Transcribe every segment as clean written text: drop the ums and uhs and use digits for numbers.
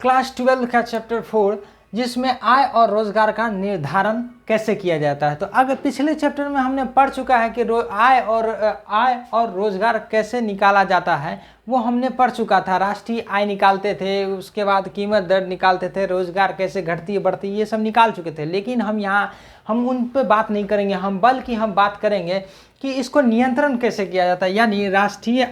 Class 12 का chapter 4, जिसमें आय और रोजगार का निर्धारण कैसे किया जाता है। तो अगर पिछले चैप्टर में हमने पढ़ चुका है कि आय और रोजगार कैसे निकाला जाता है, वो हमने पढ़ चुका था। राष्ट्रीय आय निकालते थे, उसके बाद कीमत दर निकालते थे, रोजगार कैसे घटती है बढ़ती है, ये सब निकाल चुके थे। लेकिन हम उन पे बात नहीं करेंगे, बल्कि हम बात करेंगे कि इसको नियंत्रण कैसे किया जाता है। यानी राष्ट्रीय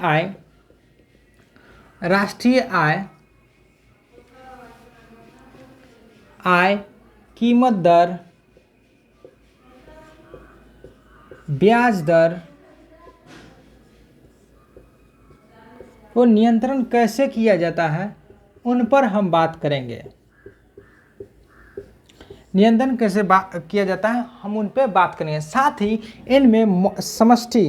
आय, कीमत दर, ब्याज दर को नियंत्रण कैसे किया जाता है, उन पर हम बात करेंगे। नियंत्रण कैसे किया जाता है, हम उन पर बात करेंगे। साथ ही इनमें समष्टि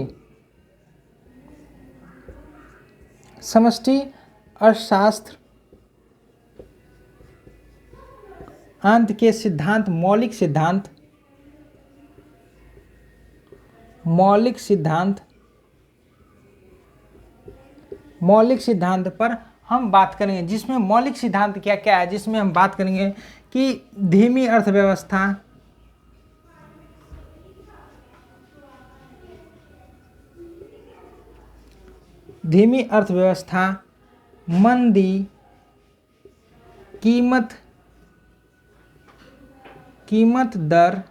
अर्थशास्त्र, अंत के सिद्धांत, मौलिक सिद्धांत पर हम बात करेंगे। जिसमें मौलिक सिद्धांत क्या क्या है, जिसमें हम बात करेंगे कि धीमी अर्थव्यवस्था, मंदी, कीमत दर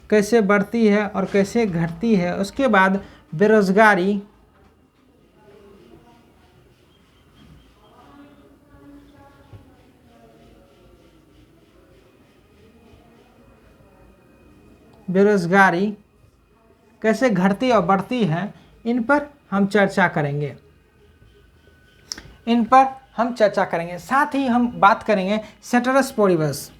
कैसे बढ़ती है और कैसे घटती है। उसके बाद बेरोजगारी, कैसे घटती और बढ़ती है, इन पर हम चर्चा करेंगे। साथ ही हम बात करेंगे सेटेरस पोरिबस।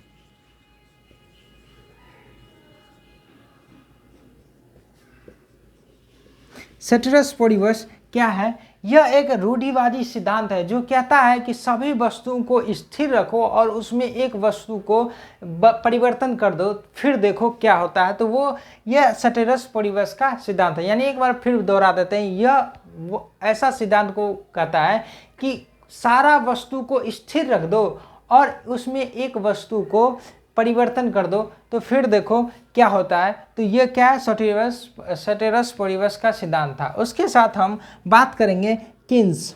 सेटेरस पोरिबस क्या है? यह एक रूढ़िवादी सिद्धांत है जो कहता है कि सभी वस्तुओं को स्थिर रखो और उसमें एक वस्तु को परिवर्तन कर दो, फिर देखो क्या होता है। तो यह सेटेरस पोरिबस का सिद्धांत है। यानी एक बार फिर दोहरा देते हैं, यह ऐसा सिद्धांत को कहता है कि सारा वस्तु को स्थिर रख दो और उसमें एक वस्तु को परिवर्तन कर दो, तो फिर देखो क्या होता है। तो ये क्या है? सेटेरस पोरिबस का सिद्धांत था। उसके साथ हम बात करेंगे किन्स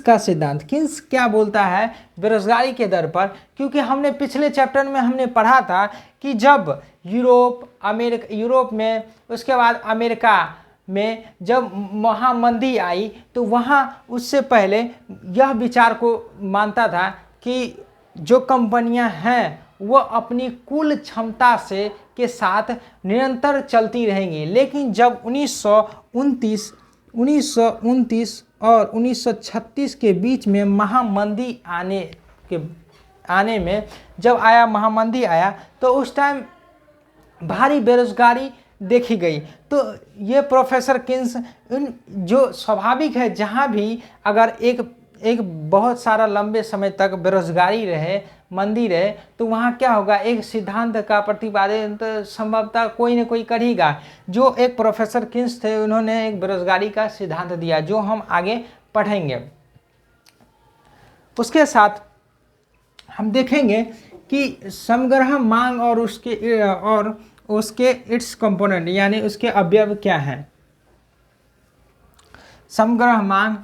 का सिद्धांत। किन्स क्या बोलता है बेरोजगारी के दर पर? क्योंकि हमने पिछले चैप्टर में हमने पढ़ा था कि जब यूरोप में, उसके बाद अमेरिका में जब महामंदी आई, तो वहाँ उससे पहले यह विचार को मानता था कि जो कंपनियां हैं वो अपनी कुल क्षमता के साथ निरंतर चलती रहेंगी। लेकिन जब 1929 और 1936 के बीच में महामंदी आने में जब महामंदी आया, तो उस टाइम भारी बेरोजगारी देखी गई। तो ये प्रोफेसर किन्स, जो स्वाभाविक है, जहाँ भी अगर एक बहुत सारा लंबे समय तक बेरोजगारी रहे, मंदी रहे, तो वहाँ क्या होगा, एक सिद्धांत का प्रतिपादन तो संभवतः कोई न कोई करेगा। जो एक प्रोफेसर किन्स थे, उन्होंने एक बेरोजगारी का सिद्धांत दिया, जो हम आगे पढ़ेंगे। उसके साथ हम देखेंगे कि समग्र मांग और उसके इट्स कंपोनेंट, यानी उसके अवयव क्या हैं। समग्र मांग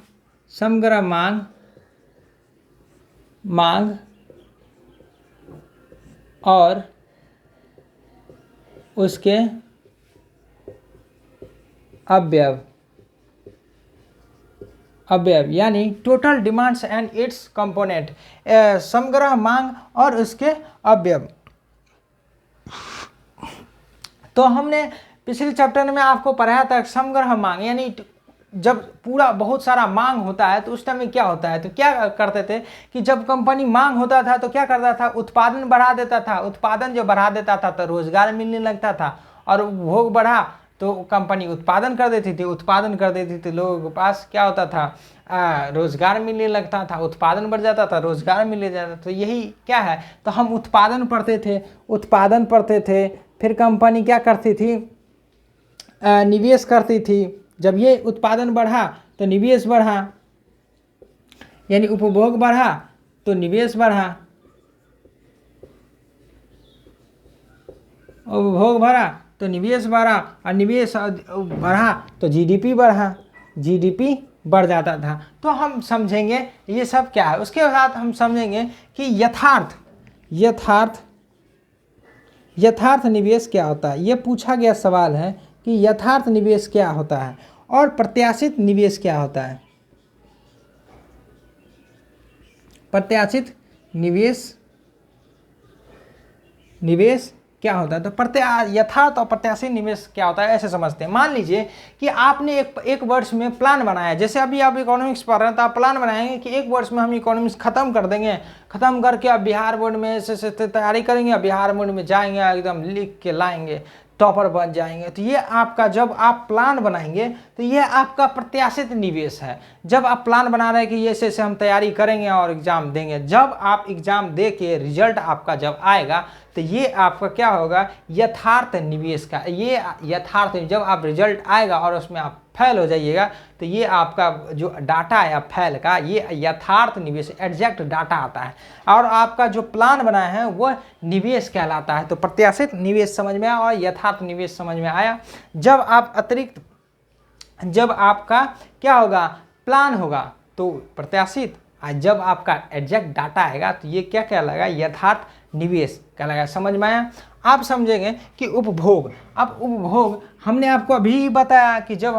और उसके अवयव, यानी total demands and it's component. समग्र मांग और उसके अवयव। तो हमने पिछले चैप्टर में आपको पढ़ाया था समग्र मांग, यानी जब पूरा बहुत सारा मांग होता है तो उस टाइम में क्या होता है, तो क्या करते थे कि जब कंपनी मांग होता था तो क्या करता था, उत्पादन बढ़ा देता था। उत्पादन जो बढ़ा देता था तो रोजगार मिलने लगता था, और भोग बढ़ा तो कंपनी उत्पादन कर देती थी, लोगों के पास क्या होता था, रोजगार मिलने लगता था। उत्पादन बढ़ जाता था, रोजगार मिलने जाता था। तो यही क्या है, तो हम उत्पादन पढ़ते थे। फिर कंपनी क्या करती थी, निवेश करती थी। जब ये उत्पादन बढ़ा तो निवेश बढ़ा, यानी उपभोग बढ़ा तो निवेश बढ़ा, उपभोग बढ़ा तो निवेश बढ़ा, और निवेश बढ़ा तो जीडीपी बढ़ा, जीडीपी बढ़ जाता था। तो हम समझेंगे ये सब क्या है। उसके बाद हम समझेंगे कि यथार्थ निवेश क्या होता है। ये पूछा गया सवाल है कि यथार्थ निवेश क्या होता है और प्रत्याशित निवेश क्या होता है। प्रत्याशित निवेश क्या होता है। तो यथार्थ और प्रत्याशित निवेश क्या होता है ऐसे समझते हैं। मान लीजिए कि आपने एक वर्ष में प्लान बनाया, जैसे अभी आप इकोनॉमिक्स पढ़ रहे हैं तो आप प्लान बनाएंगे कि एक वर्ष में हम इकोनॉमिक्स खत्म कर देंगे, खत्म करके अब बिहार बोर्ड में ऐसे तैयारी करेंगे, बिहार बोर्ड में जाएंगे एकदम लिख के लाएंगे, टॉपर बन जाएंगे। तो ये आपका, जब आप प्लान बनाएंगे तो ये आपका प्रत्याशित निवेश है। जब आप प्लान बना रहे हैं कि ये ऐसे हम तैयारी करेंगे और एग्ज़ाम देंगे, जब आप एग्ज़ाम दे के रिजल्ट आपका जब आएगा तो ये आपका क्या होगा, यथार्थ निवेश का। ये यथार्थ, जब आप रिजल्ट आएगा और उसमें आप फेल हो जाइएगा तो ये आपका जो डाटा है फेल का, ये यथार्थ निवेश एग्जैक्ट डाटा आता है, और आपका जो प्लान बनाया है वह निवेश कहलाता है। तो प्रत्याशित निवेश समझ में आया और यथार्थ निवेश समझ में आया। जब आपका क्या होगा, प्लान होगा तो प्रत्याशित, और जब आपका एग्जैक्ट डाटा आएगा तो ये क्या कहलाएगा, यथार्थ निवेश कहलाएगा। समझ में आया। आप समझेंगे कि उपभोग, अब उपभोग हमने आपको अभी बताया कि जब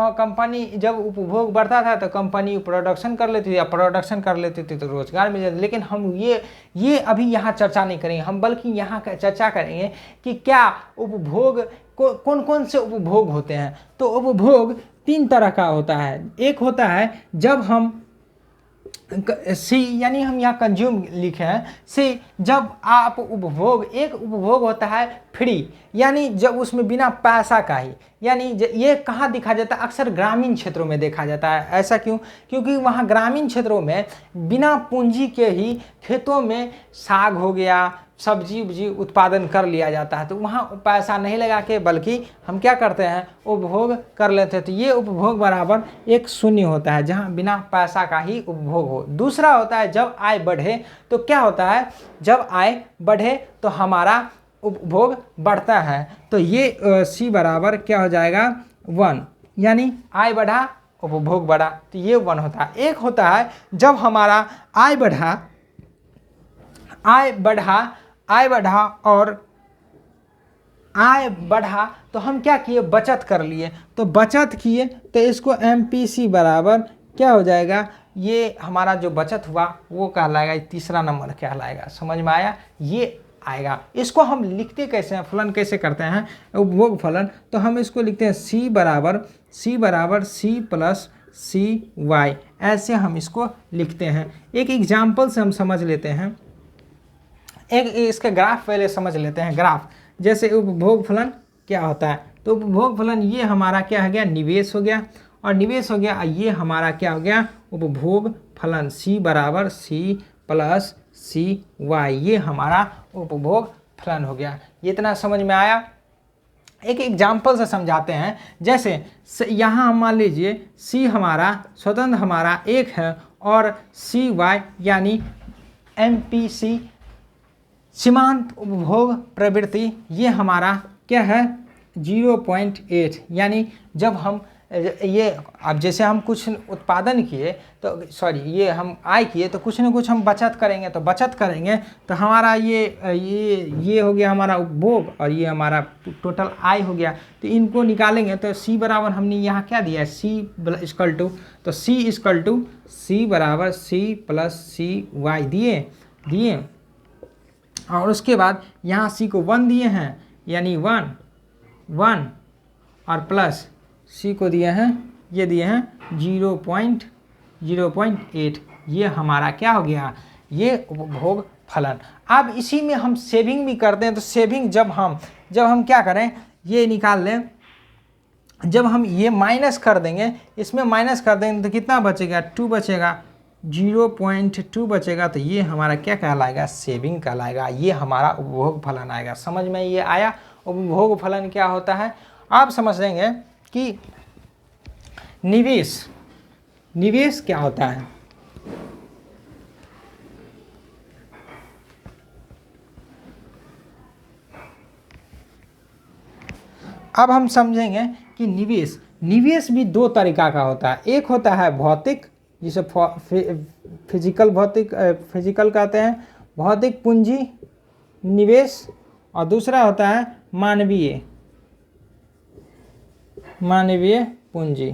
उपभोग बढ़ता था तो कंपनी प्रोडक्शन कर लेती थी, या प्रोडक्शन कर लेती थी तो रोजगार मिल जाता। लेकिन हम ये अभी यहाँ चर्चा नहीं करेंगे, हम बल्कि यहाँ चर्चा करेंगे कि क्या उपभोग कौन कौन से उपभोग होते हैं। तो उपभोग 3 तरह का होता है। एक होता है जब हम सी, यानी हम यहाँ कंज्यूम लिखे हैं सी, जब आप एक उपभोग होता है फ्री, यानी जब उसमें बिना पैसा का ही, यानी ये कहाँ देखा जाता है, अक्सर ग्रामीण क्षेत्रों में देखा जाता है। ऐसा क्यों, क्योंकि वहाँ ग्रामीण क्षेत्रों में बिना पूंजी के ही खेतों में साग हो गया, सब्जी उब्जी उत्पादन कर लिया जाता है। तो वहाँ पैसा नहीं लगा के बल्कि हम क्या करते हैं, उपभोग कर लेते हैं। तो ये उपभोग बराबर एक शून्य होता है, जहाँ बिना पैसा का ही उपभोग हो। दूसरा होता है जब आय बढ़े, तो क्या होता है, जब आय बढ़े तो हमारा उपभोग बढ़ता है। तो ये सी बराबर क्या हो जाएगा, 1, यानी आय बढ़ा उपभोग बढ़ा, तो ये 1 होता है। एक होता है जब हमारा आय बढ़ा तो हम क्या किए, बचत कर लिए। तो बचत किए तो इसको MPC बराबर क्या हो जाएगा, ये हमारा जो बचत हुआ वो कहलाएगा, तीसरा नंबर कहलाएगा। समझ में आया, ये आएगा। इसको हम लिखते कैसे हैं, फलन कैसे करते हैं, उपभोग फलन। तो हम इसको लिखते हैं C बराबर C प्लस CY, ऐसे हम इसको लिखते हैं। एक एग्जाम्पल से हम समझ लेते हैं, एक इसका ग्राफ पहले समझ लेते हैं। ग्राफ जैसे उपभोग फलन क्या होता है, तो उपभोग फलन ये हमारा क्या हो गया, निवेश हो गया, और निवेश हो गया, ये हमारा क्या हो गया, उपभोग फलन। C बराबर C प्लस CY, ये हमारा उपभोग फलन हो गया। ये इतना समझ में आया। एक एग्जाम्पल से समझाते हैं। जैसे यहाँ हम मान लीजिए C हमारा स्वतंत्र हमारा 1 है, और CY यानी MPC सीमांत उपभोग प्रवृत्ति ये हमारा क्या है, 0.8। यानी जब हम ये, अब जैसे हम कुछ उत्पादन किए तो ये हम आय किए तो कुछ ना कुछ हम बचत करेंगे, तो हमारा ये हो गया हमारा उपभोग, और ये हमारा टोटल आय हो गया। तो इनको निकालेंगे तो C बराबर हमने यहाँ क्या दिया है, C बराबर C प्लस CY दिए, और उसके बाद यहाँ C को 1 दिए हैं, यानी 1 और प्लस C को दिए हैं, ये दिए हैं 0.8। ये हमारा क्या हो गया, ये उपभोग फलन। अब इसी में हम सेविंग भी करते हैं। तो सेविंग जब हम क्या करें, ये निकाल लें, जब हम ये माइनस कर देंगे, इसमें माइनस कर देंगे तो कितना बचेगा, 2 बचेगा, 0.2 बचेगा। तो ये हमारा क्या कहलाएगा, सेविंग कहलाएगा। ये हमारा उपभोग फलन आएगा। समझ में ये आया, उपभोग फलन क्या होता है। आप समझ लेंगे कि निवेश क्या होता है। अब हम समझेंगे कि निवेश निवेश भी दो तरीका का होता है। एक होता है भौतिक, जिसे फिजिकल कहते हैं, भौतिक पूंजी निवेश, और दूसरा होता है मानवीय पूंजी।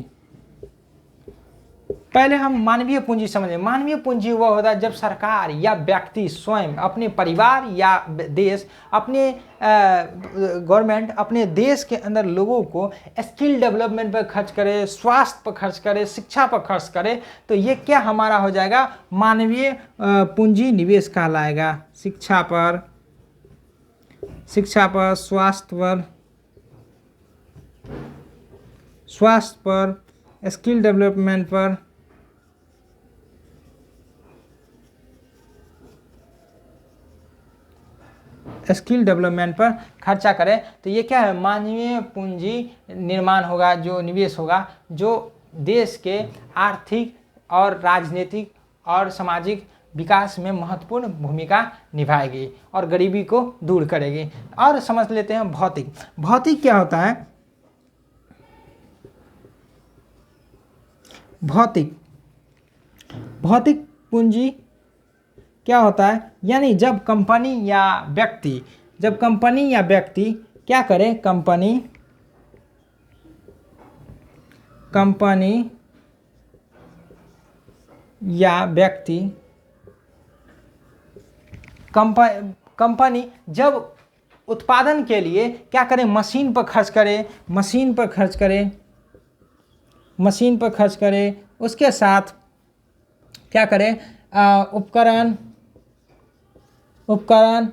पहले हम मानवीय पूंजी समझें। मानवीय पूंजी वो होता है जब सरकार या व्यक्ति स्वयं, अपने परिवार या देश, अपने गवर्नमेंट अपने देश के अंदर लोगों को स्किल डेवलपमेंट पर खर्च करे, स्वास्थ्य पर खर्च करे, शिक्षा पर खर्च करे, तो ये क्या हमारा हो जाएगा, मानवीय पूंजी निवेश कहलाएगा। शिक्षा पर, स्वास्थ्य पर, स्किल डेवलपमेंट पर, खर्चा करें, तो ये क्या है, मानवीय पूंजी निर्माण होगा, जो निवेश होगा, जो देश के आर्थिक और राजनीतिक और सामाजिक विकास में महत्वपूर्ण भूमिका निभाएगी और गरीबी को दूर करेगी। और समझ लेते हैं भौतिक। भौतिक क्या होता है? भौतिक पूंजी क्या होता है, यानी जब कंपनी या व्यक्ति क्या करे, कंपनी या व्यक्ति कंपनी जब उत्पादन के लिए क्या करे, मशीन पर खर्च करे, उसके साथ क्या करे, उपकरण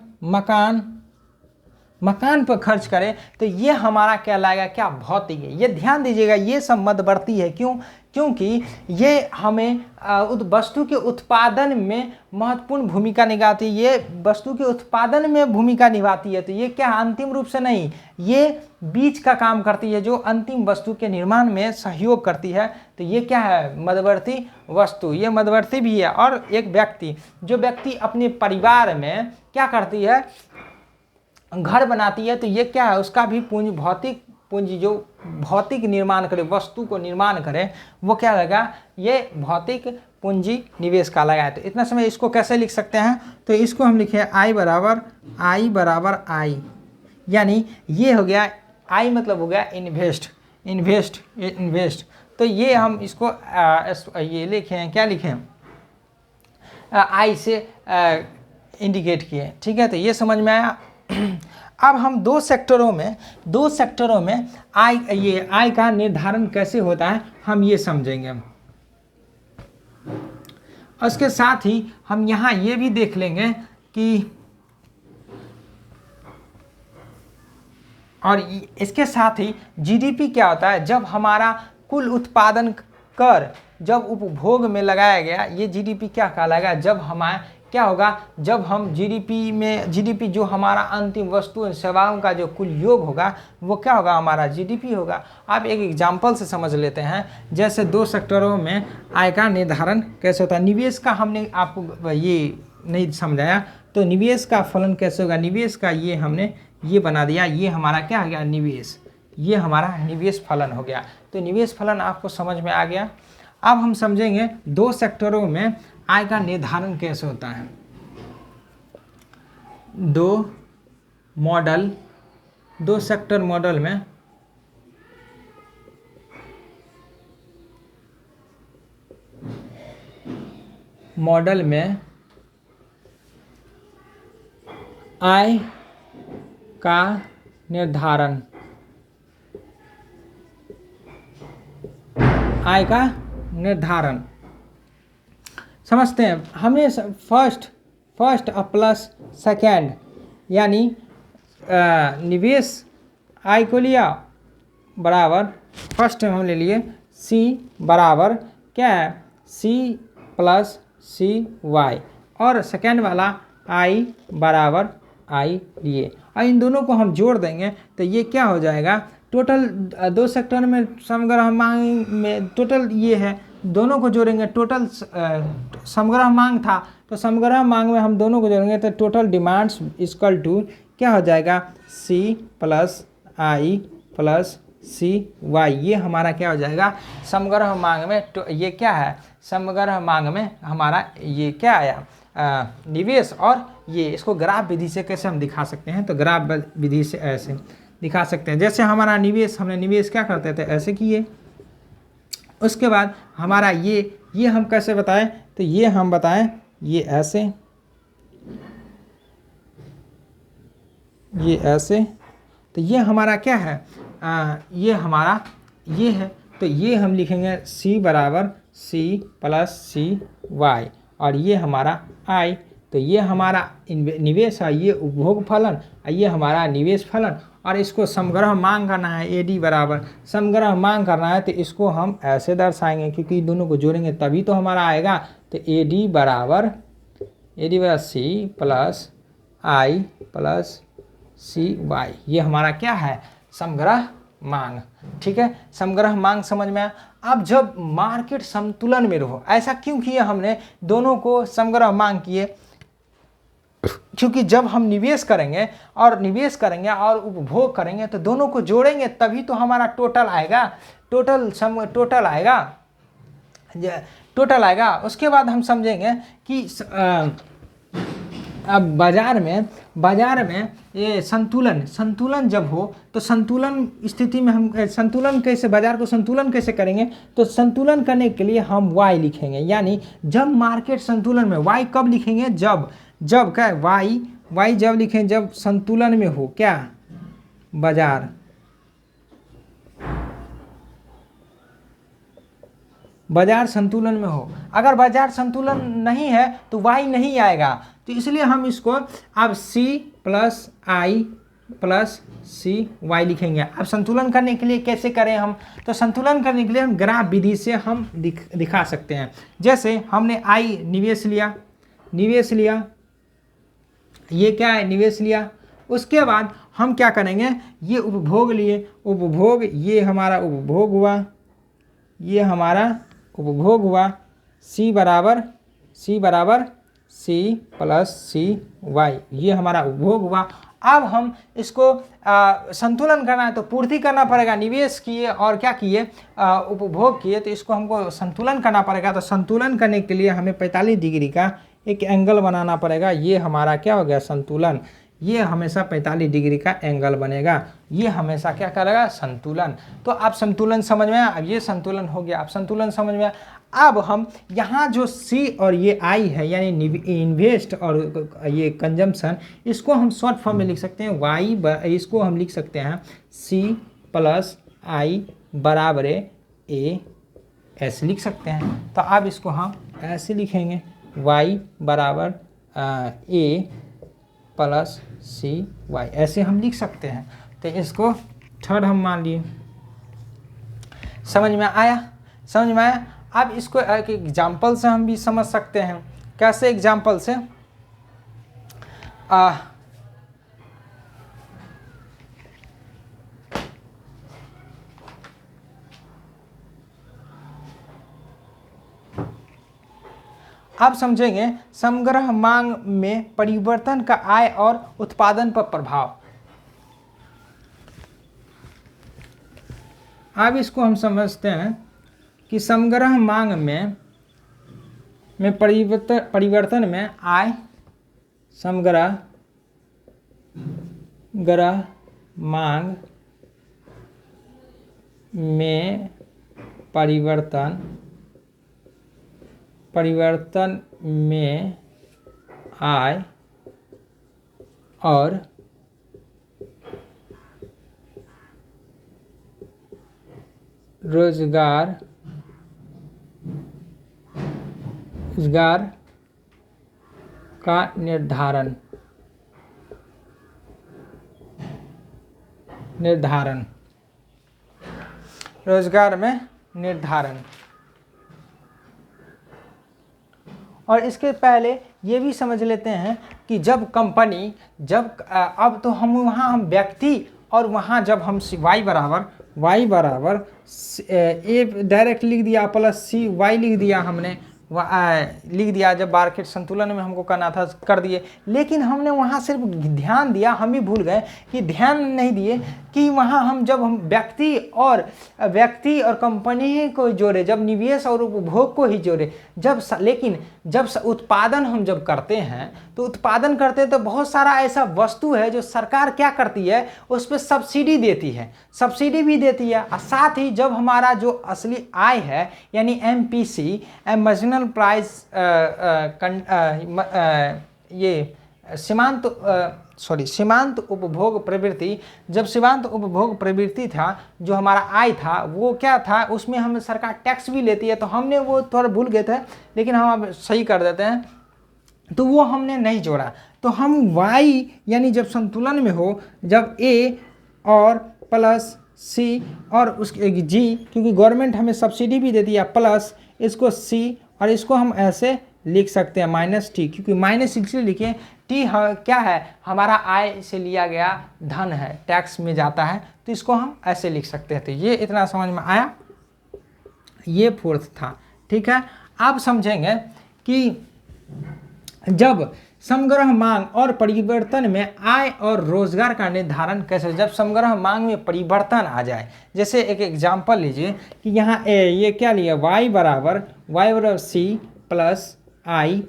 मकान पर खर्च करे, तो ये हमारा क्या लाएगा, क्या भौतिक है। ये ध्यान दीजिएगा, ये सब मध्यवर्ती है। क्योंकि ये हमें वस्तु के उत्पादन में महत्वपूर्ण भूमिका निभाती है, ये वस्तु के उत्पादन में भूमिका निभाती है। तो ये क्या, अंतिम रूप से नहीं, ये बीज का काम करती है, जो अंतिम वस्तु के निर्माण में सहयोग करती है। तो ये क्या है, मध्यवर्ती वस्तु, ये मध्यवर्ती भी है। और एक व्यक्ति, जो व्यक्ति अपने परिवार में क्या करती है, घर बनाती है, तो ये क्या है, उसका भी भौतिक पूंजी, जो भौतिक निर्माण करे, वस्तु को निर्माण करे, वो क्या लगा, ये भौतिक पूंजी निवेश का लगा है। तो इतना समय इसको कैसे लिख सकते हैं, तो इसको हम लिखे I बराबर I, यानी ये हो गया, I मतलब हो गया इन्वेस्ट। तो ये हम इसको ये लिखें, क्या लिखें, I से इंडिकेट किए, ठीक है। तो ये समझ में आया। अब हम दो सेक्टरों में आय का निर्धारण कैसे होता है, हम ये समझेंगे। उसके साथ ही हम यहाँ ये भी देख लेंगे कि, और इसके साथ ही जीडीपी क्या होता है, जब हमारा कुल उत्पादन कर जब उपभोग में लगाया गया, ये जीडीपी क्या कहलाएगा, जब हमारा क्या होगा, जब हम जीडीपी जो हमारा अंतिम वस्तु और सेवाओं का जो कुल योग होगा, वो क्या होगा, हमारा जीडीपी होगा। आप एक एग्जाम्पल से समझ लेते हैं। जैसे दो सेक्टरों में आय का निर्धारण कैसे होता है। निवेश का हमने आपको ये नहीं समझाया, तो निवेश का फलन कैसे होगा, निवेश का ये हमने ये बना दिया, ये हमारा क्या हो गया, निवेश, ये हमारा निवेश फलन हो गया। तो निवेश फलन आपको समझ में आ गया। अब हम समझेंगे दो सेक्टरों में आय का निर्धारण कैसे होता है। दो सेक्टर मॉडल में आय का निर्धारण समझते हैं। हमने फर्स्ट प्लस सेकेंड, यानी निवेश आय को लिया बराबर, फर्स्ट हम ले लिए C बराबर क्या है, C प्लस CY, और सेकेंड वाला I बराबर I लिए, और इन दोनों को हम जोड़ देंगे तो ये क्या हो जाएगा, टोटल दो सेक्टर में समग्र मांग में टोटल ये है, दोनों को जोड़ेंगे, टोटल समग्र मांग था, तो समग्र मांग में हम दोनों को जोड़ेंगे तो टोटल डिमांड्स इक्वल टू क्या हो जाएगा, C plus I plus C Y, ये हमारा क्या हो जाएगा समग्र मांग में। तो ये क्या है समग्र मांग में हमारा ये क्या आया निवेश, और ये इसको ग्राफ विधि से कैसे हम दिखा सकते हैं, तो ग्राफ विधि से ऐसे दिखा सकते हैं। जैसे हमारा निवेश, हमने निवेश क्या करते थे ऐसे किए, उसके बाद हमारा ये हम कैसे बताएं, तो ये हम बताएं ये ऐसे, ये ऐसे, तो ये हमारा क्या है ये हमारा ये है, तो ये हम लिखेंगे c बराबर c प्लस सी वाई, और ये हमारा i, तो ये हमारा निवेश है, ये उपभोग फलन, ये हमारा निवेश फलन, और इसको समग्र मांग करना है AD बराबर समग्र मांग करना है, तो इसको हम ऐसे दर्शाएंगे क्योंकि दोनों को जोड़ेंगे तभी तो हमारा आएगा। तो AD बराबर C plus I plus C Y, ये हमारा क्या है समग्र मांग। ठीक है, समग्र मांग समझ में आया। अब जब मार्केट संतुलन में रहो, ऐसा क्यों किया हमने, दोनों को समग्र मांग किए, क्योंकि जब हम निवेश करेंगे और उपभोग करेंगे तो दोनों को जोड़ेंगे तभी तो हमारा टोटल आएगा, टोटल आएगा। उसके बाद हम समझेंगे कि अब बाजार में ये संतुलन जब हो तो संतुलन स्थिति में हम संतुलन कैसे, बाजार को संतुलन कैसे करेंगे, तो संतुलन करने के लिए हम y लिखेंगे, यानी जब मार्केट संतुलन में, y कब लिखेंगे जब क्या y जब लिखें जब संतुलन में हो क्या बाजार संतुलन में हो। अगर बाजार संतुलन नहीं है तो y नहीं आएगा, तो इसलिए हम इसको अब c प्लस आई प्लस सी वाई लिखेंगे। अब संतुलन करने के लिए कैसे करें हम, तो संतुलन करने के लिए हम ग्राफ विधि से हम दिखा सकते हैं। जैसे हमने आई निवेश लिया, ये क्या है निवेश लिया, उसके बाद हम क्या करेंगे, ये उपभोग लिए, उपभोग ये हमारा उपभोग हुआ, ये हमारा उपभोग हुआ, C बराबर C प्लस सी वाई, ये हमारा उपभोग हुआ। अब हम इसको संतुलन करना है तो पूर्ति करना पड़ेगा, निवेश किए और क्या किए उपभोग किए, तो इसको हमको संतुलन करना पड़ेगा। तो संतुलन करने के लिए हमें 45 डिग्री का एक एंगल बनाना पड़ेगा। ये हमारा क्या हो गया संतुलन, ये हमेशा 45 डिग्री का एंगल बनेगा, ये हमेशा क्या करेगा संतुलन। तो आप संतुलन समझ में आया, अब ये संतुलन हो गया, आप संतुलन समझ में आया। अब हम यहाँ जो C और ये I है यानी इन्वेस्ट और ये कंजम्पशन, इसको हम शॉर्ट फॉर्म में लिख सकते हैं y, इसको हम लिख सकते हैं C प्लस I बराबर A ऐसे लिख सकते हैं। तो अब इसको हम ऐसे लिखेंगे y बराबर A प्लस सी वाई, ऐसे हम लिख सकते हैं। तो इसको थर्ड हम मान लिए। समझ में आया। अब इसको एक एग्जाम्पल से हम भी समझ सकते हैं। कैसे एग्जाम्पल से, अब समझेंगे समग्र मांग में परिवर्तन का आय और उत्पादन पर प्रभाव। अब इसको हम समझते हैं कि समग्र मांग में परिवर्तन में आय, समग्र मांग में परिवर्तन में आय और रोजगार का निर्धारण रोजगार में निर्धारण। और इसके पहले ये भी समझ लेते हैं कि जब कंपनी अब तो हम व्यक्ति, और वहाँ जब हम y बराबर ए डायरेक्ट लिख दिया प्लस सी वाई लिख दिया, हमने लिख दिया। जब मार्केट संतुलन में हमको करना था कर दिए, लेकिन हमने वहाँ सिर्फ ध्यान दिया, हम ही भूल गए कि ध्यान नहीं दिए कि वहाँ हम जब हम व्यक्ति और कंपनी को जोड़े, जब निवेश और उपभोग को ही जोड़े, लेकिन जब उत्पादन हम जब करते हैं तो उत्पादन करते हैं तो बहुत सारा ऐसा वस्तु है जो सरकार क्या करती है, उस पर सब्सिडी देती है, सब्सिडी भी देती है। और साथ ही जब हमारा जो असली आय है यानी MPC, मार्जिनल प्राइस, ये सीमांत उपभोग प्रवृत्ति, जब सीमांत उपभोग प्रवृत्ति था, जो हमारा आय था वो क्या था, उसमें हमें सरकार टैक्स भी लेती है। तो हमने वो थोड़ा भूल गए थे, लेकिन हम अब सही कर देते हैं। तो वो हमने नहीं जोड़ा। तो हम y यानी जब संतुलन में हो, जब a और प्लस c और उसके g, क्योंकि गवर्नमेंट हमें सब्सिडी भी देती है, प्लस इसको c और इसको हम ऐसे लिख सकते हैं -t, क्योंकि माइनस इसलिए लिखे, t क्या है, हमारा आय से लिया गया धन है, टैक्स में जाता है, तो इसको हम ऐसे लिख सकते हैं। तो ये इतना समझ में आया, ये फोर्थ था। ठीक है, आप समझेंगे कि जब समग्र मांग और परिवर्तन में आय और रोजगार का निर्धारण कैसे, जब समग्र मांग में परिवर्तन आ जाए, जैसे एक एग्जांपल लीजिए कि यहाँ ये क्या लिया, y बराबर c plus i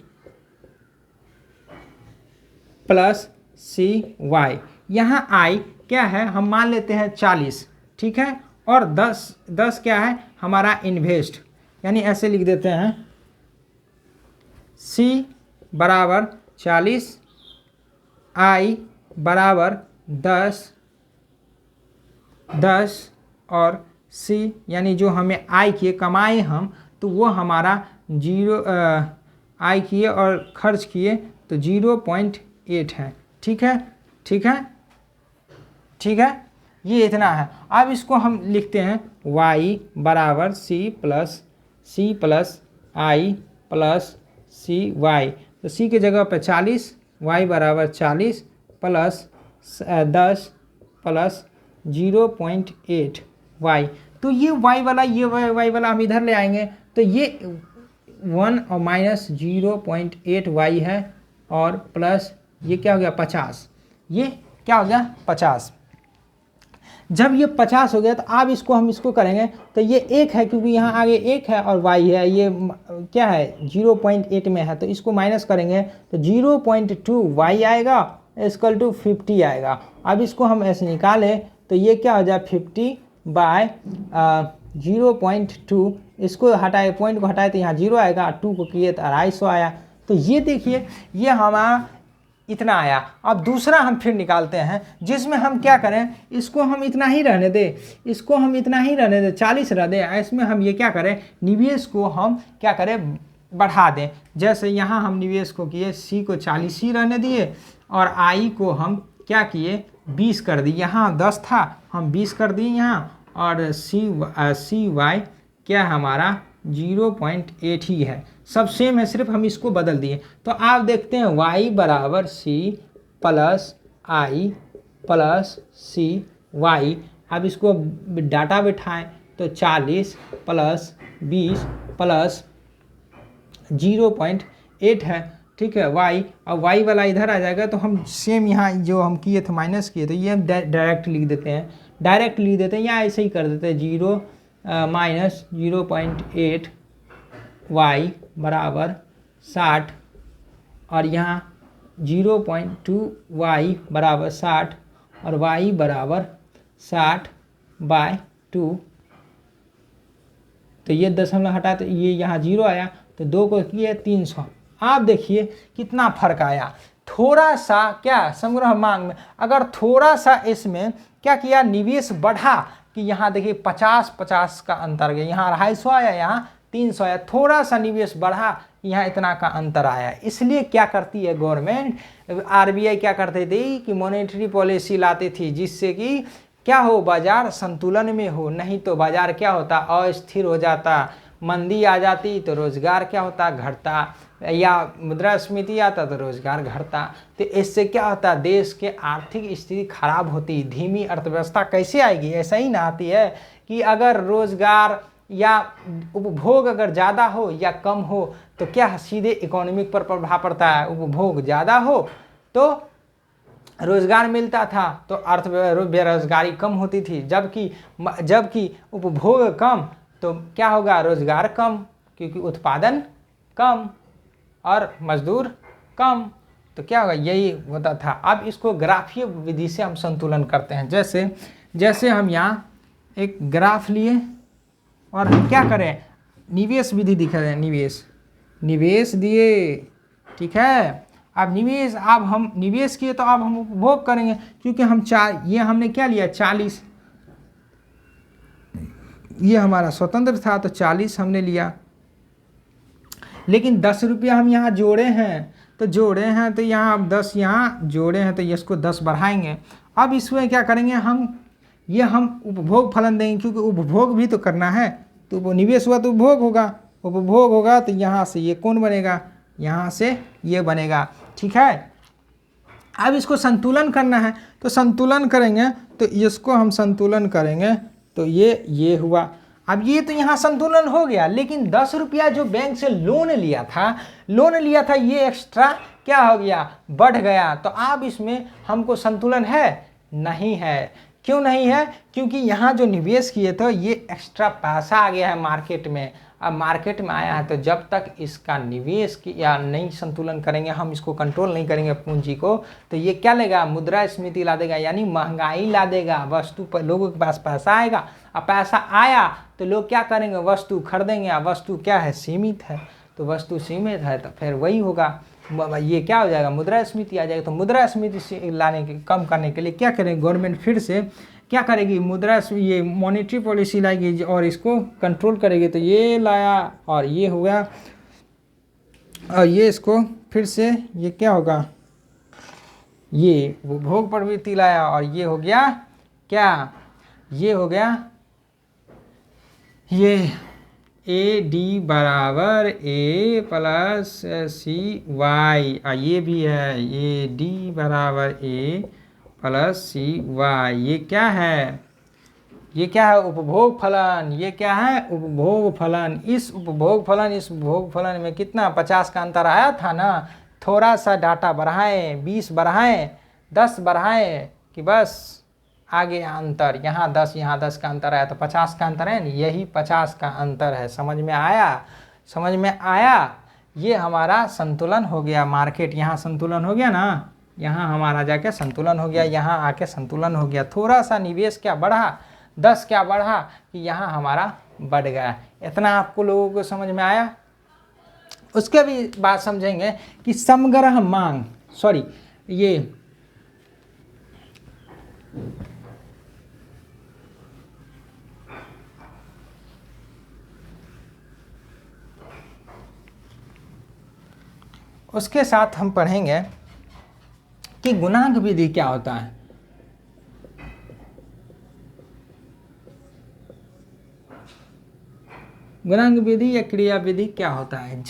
plus CY। यहाँ i क्या है, हम मान लेते हैं 40, ठीक है, और 10 क्या है हमारा इन्वेस्ट, यानी ऐसे लिख देते हैं C बराबर 40, I बराबर 10 और C यानी जो हमें आय किए, कमाए हम, तो वो हमारा आय किए और खर्च किए तो 0.8 है। ठीक है, ठीक है, ठीक है, ये इतना है। अब इसको हम लिखते हैं y बराबर c plus i plus CY। तो c के जगह पर 40, y बराबर 40 प्लस 10 प्लस 0.8 y। तो ये y वाला हम इधर ले आएंगे, तो ये 1 और माइनस 0.8 y है, और प्लस ये क्या हो गया 50, ये क्या हो गया 50। जब ये 50 हो गया तो अब हम इसको करेंगे, तो ये 1 है क्योंकि यहाँ आगे 1 है और y है, ये क्या है 0.8 में है, तो इसको माइनस करेंगे तो 0.2 y आएगा इक्वल टू 50 आएगा। अब इसको हम ऐसे निकालें तो ये क्या हो जाए 50 बाय 0.2, इसको हटाए, पॉइंट को हटाए तो यहाँ 0 आएगा, 2 को किए तो 250 आया। तो ये देखिए ये हमारा इतना आया। अब दूसरा हम फिर निकालते हैं, जिसमें हम क्या करें, इसको हम इतना ही रहने दें, 40 रह दें। इसमें हम ये क्या करें, निवेश को हम क्या करें बढ़ा दें। जैसे यहाँ हम निवेश को किए, C को 40 ही रहने दिए और I को हम क्या किए 20 कर दिए। यहाँ 10 था, हम 20 कर दिए यहाँ, और CY क्या हमारा 0.8 ही है, सब सेम है, सिर्फ हम इसको बदल दिए। तो आप देखते हैं y बराबर c plus i plus CY। अब इसको डाटा बिठाएं तो 40 प्लस 20 प्लस 0.8 है। ठीक है, y, और y वाला इधर आ जाएगा, तो हम सेम यहाँ जो हम किए थे माइनस किए थे, ये हम डायरेक्ट लिख देते हैं, या ऐसे ही कर देते हैं 0 माइनस 0.8 y बराबर 60, और यहाँ 0.2 y बराबर 60 और y बराबर 60/2। तो ये दशमलव हटा तो ये यहाँ 0 आया, तो 2 को किए 300। आप देखिए कितना फर्क आया, थोड़ा सा क्या संग्रह मांग में, अगर थोड़ा सा इसमें क्या किया निवेश बढ़ा, कि यहाँ देखिए 50 का अंतर गया, यहाँ 250 आया, यहाँ 300 आया, थोड़ा सा निवेश बढ़ा, यहाँ इतना का अंतर आया। इसलिए क्या करती है गवर्नमेंट, RBI क्या करती थी कि मॉनेटरी पॉलिसी लाती थी, जिससे कि क्या हो बाजार संतुलन में हो, नहीं तो बाजार क्या होता अस्थिर हो जाता, मंदी आ जाती तो रोजगार क्या होता घटता, या मुद्रास्फीति आता तो रोजगार घटता। तो इससे क्या होता देश के आर्थिक स्थिति खराब होती, धीमी अर्थव्यवस्था कैसे आएगी, ऐसा ही ना आती है कि अगर रोजगार या उपभोग अगर ज़्यादा हो या कम हो तो क्या सीधे इकोनॉमिक पर प्रभाव पड़ता है, उपभोग ज़्यादा हो तो रोजगार मिलता था तो बेरोजगारी कम होती थी, जबकि उपभोग कम तो क्या होगा, रोजगार कम, क्योंकि उत्पादन कम और मजदूर कम, तो क्या होगा, यही होता था। अब इसको ग्राफीय विधि से हम संतुलन करते हैं। जैसे हम यहाँ एक ग्राफ लिए और हम क्या करें, निवेश विधि दिखा रहे हैं, निवेश दिए, ठीक है। अब हम निवेश किए तो अब हम उपभोग करेंगे, क्योंकि ये हमने क्या लिया, 40, ये हमारा स्वतंत्र था तो 40 हमने लिया, लेकिन 10 रुपया हम यहाँ जोड़े हैं तो यहाँ अब 10 यहाँ जोड़े हैं तो इसको 10 बढ़ाएंगे। अब इसमें क्या करेंगे, हम उपभोग फलन देंगे, क्योंकि उपभोग भी तो करना है, तो वो निवेश हुआ तो उपभोग होगा तो यहाँ से ये कौन बनेगा, यहाँ से ये बनेगा, ठीक है। अब इसको संतुलन करना है तो संतुलन करेंगे, तो इसको हम संतुलन करेंगे तो ये हुआ। अब ये तो यहाँ संतुलन हो गया, लेकिन 10 रुपया जो बैंक से लोन लिया था ये एक्स्ट्रा क्या हो गया, बढ़ गया। तो अब इसमें हमको संतुलन है, नहीं है। क्यों नहीं है, क्योंकि यहाँ जो निवेश किए थे ये एक्स्ट्रा पैसा आ गया है मार्केट में। अब मार्केट में आया है तो जब तक इसका निवेश या नहीं संतुलन करेंगे, हम इसको कंट्रोल नहीं करेंगे पूंजी को, तो ये क्या लेगा, मुद्रास्फीति ला देगा, यानी महंगाई ला देगा। वस्तु पर लोगों के पास पैसा आएगा, अब पैसा आया तो लोग क्या करेंगे, वस्तु खरीदेंगे। अब वस्तु क्या है, सीमित है, तो वस्तु सीमित है तो फिर वही होगा, ये क्या हो जाएगा, मुद्रास्फीति आ जाएगा। तो मुद्रास्फीति से लाने के कम करने के लिए क्या करेंगे, गवर्नमेंट फिर से क्या करेगी, ये मॉनेटरी पॉलिसी लाएगी और इसको कंट्रोल करेगी। तो ये लाया और ये हो गया, और ये इसको फिर से ये क्या होगा, ये उपभोग प्रवृत्ति लाया और ये हो गया क्या, ये हो गया ये AD बराबर A प्लस CY, ये भी है AD बराबर A प्लस CY। ये क्या है, उपभोग फलन। ये क्या है, उपभोग फलन। इस उपभोग फलन में कितना 50 का अंतर आया था ना, थोड़ा सा डाटा बढ़ाएं, 20 बढ़ाएं, 10 बढ़ाएं, कि बस आगे अंतर, यहाँ 10 का अंतर आया तो 50 का अंतर है, यही 50 का अंतर है। समझ में आया। ये हमारा संतुलन हो गया, मार्केट यहाँ संतुलन हो गया ना, यहाँ हमारा जाके संतुलन हो गया, यहाँ आके संतुलन हो गया। थोड़ा सा निवेश क्या बढ़ा, 10 क्या बढ़ा कि यहाँ हमारा बढ़ गया। इतना आपको लोगों को समझ में आया। उसके भी बात समझेंगे कि समग्र मांग, उसके साथ हम पढ़ेंगे कि गुणांक विधि क्या होता है। गुणांक विधि या क्रिया विधि क्या होता है,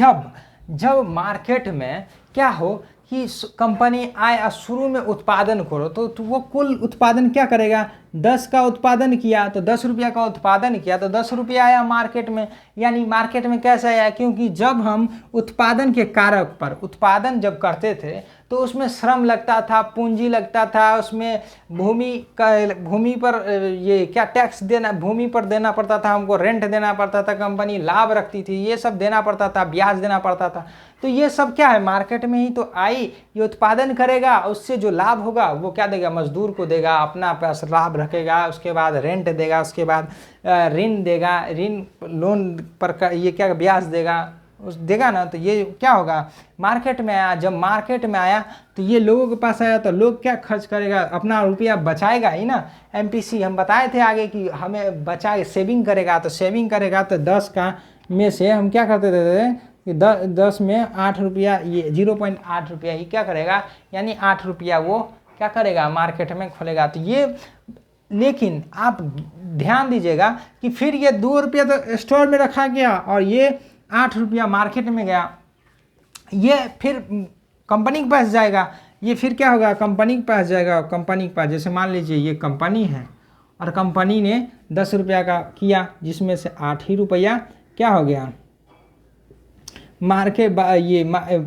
जब मार्केट में क्या हो कि कंपनी आए शुरू में उत्पादन करो तो वो कुल उत्पादन क्या करेगा, 10 का उत्पादन किया तो 10 रुपया का उत्पादन किया तो 10 रुपया आया मार्केट में। यानी मार्केट में कैसे आया, क्योंकि जब हम उत्पादन के कारक पर उत्पादन जब करते थे तो उसमें श्रम लगता था, पूंजी लगता था, उसमें भूमि पर ये क्या टैक्स देना, भूमि पर देना पड़ता था, हमको रेंट देना पड़ता था, कंपनी लाभ रखती थी, ये सब देना पड़ता था, ब्याज देना पड़ता था। तो ये सब क्या है, मार्केट में ही तो आई। ये उत्पादन करेगा, उससे जो लाभ होगा वो क्या देगा, मजदूर को देगा, अपना पैसा लाभ रखेगा, उसके बाद रेंट देगा, उसके बाद ऋण देगा, ऋण लोन पर ये क्या ब्याज देगा ना। तो ये क्या होगा, मार्केट में आया। जब मार्केट में आया तो ये लोगों के पास आया तो लोग क्या खर्च करेगा, अपना रुपया बचाएगा ही ना। MPC हम बताए थे आगे कि हमें बचा सेविंग करेगा, तो सेविंग करेगा तो 10 का में से हम क्या करते थे कि 10 में 8 रुपया, ये 0.8 रुपया ही क्या करेगा, यानी 8 रुपया वो क्या करेगा, मार्केट में खोलेगा। तो ये, लेकिन आप ध्यान दीजिएगा कि फिर ये 2 रुपया तो स्टोर में रखा गया और ये 8 रुपया मार्केट में गया, ये फिर कंपनी के पास जाएगा। ये फिर क्या होगा, कंपनी के पास जाएगा। कंपनी के पास, जैसे मान लीजिए ये कंपनी है और कंपनी ने 10 रुपया का किया, जिसमें से 8 ही रुपया क्या हो गया,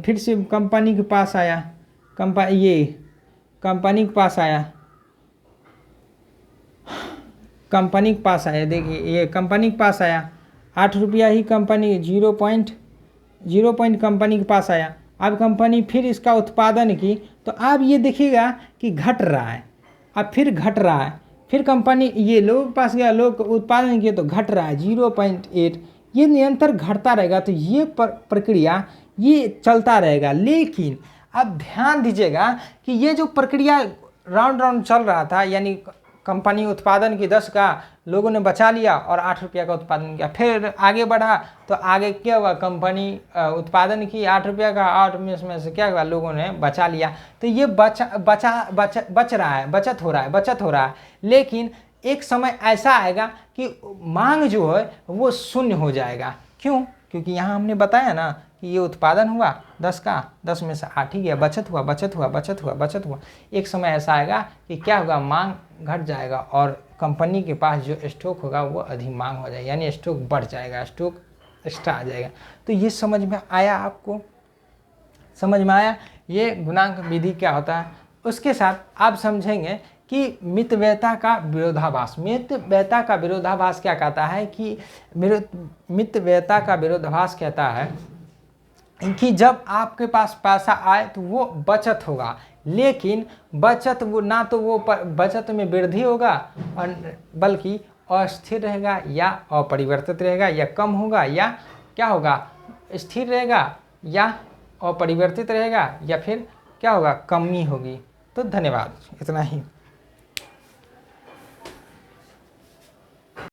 फिर से कंपनी के पास आया। कंपनी के पास आया, कंपनी के पास आया, देखिए ये कंपनी के पास आया 8 रुपया ही, कंपनी 0.0 कंपनी के पास आया। अब कंपनी फिर इसका उत्पादन की तो अब ये देखिएगा कि घट रहा है, अब फिर घट रहा है, फिर कंपनी ये लोगों के पास गया, लोग उत्पादन किए तो घट रहा है 0.8, ये निरंतर घटता रहेगा। तो ये प्रक्रिया ये चलता रहेगा। लेकिन अब ध्यान दीजिएगा कि ये जो प्रक्रिया राउंड राउंड चल रहा था, यानी कंपनी उत्पादन की 10 का, लोगों ने बचा लिया और 8 रुपया का उत्पादन किया, फिर आगे बढ़ा तो आगे क्या हुआ, कंपनी उत्पादन की 8 रुपया का, 8 में से क्या हुआ, लोगों ने बचा लिया। तो ये बच रहा है, बचत हो रहा है। लेकिन एक समय ऐसा आएगा कि मांग जो है वो शून्य हो जाएगा। क्यों? क्योंकि यहाँ हमने बताया ना कि ये उत्पादन हुआ 10 का, 10 में से 8 ही गया, बचत हुआ। एक समय ऐसा आएगा कि क्या होगा, मांग घट जाएगा और कंपनी के पास जो स्टॉक होगा वो अधिक मांग हो जाएगी, यानी स्टॉक बढ़ जाएगा, स्टॉक एक्स्ट्रा आ जाएगा। तो ये समझ में आया, आपको समझ में आया ये गुणांक विधि क्या होता है। उसके साथ आप समझेंगे कि मितव्ययता का विरोधाभास। मितव्ययता का विरोधाभास क्या कहता है कि मितव्ययता का विरोधाभास कहता है कि जब आपके पास पैसा आए तो वो बचत होगा, लेकिन बचत वो ना तो वो बचत में वृद्धि होगा और बल्कि अस्थिर रहेगा या अपरिवर्तित रहेगा, या कम होगा या क्या होगा, स्थिर रहेगा या अपरिवर्तित रहेगा, या फिर क्या होगा, कमी होगी। तो धन्यवाद, इतना ही।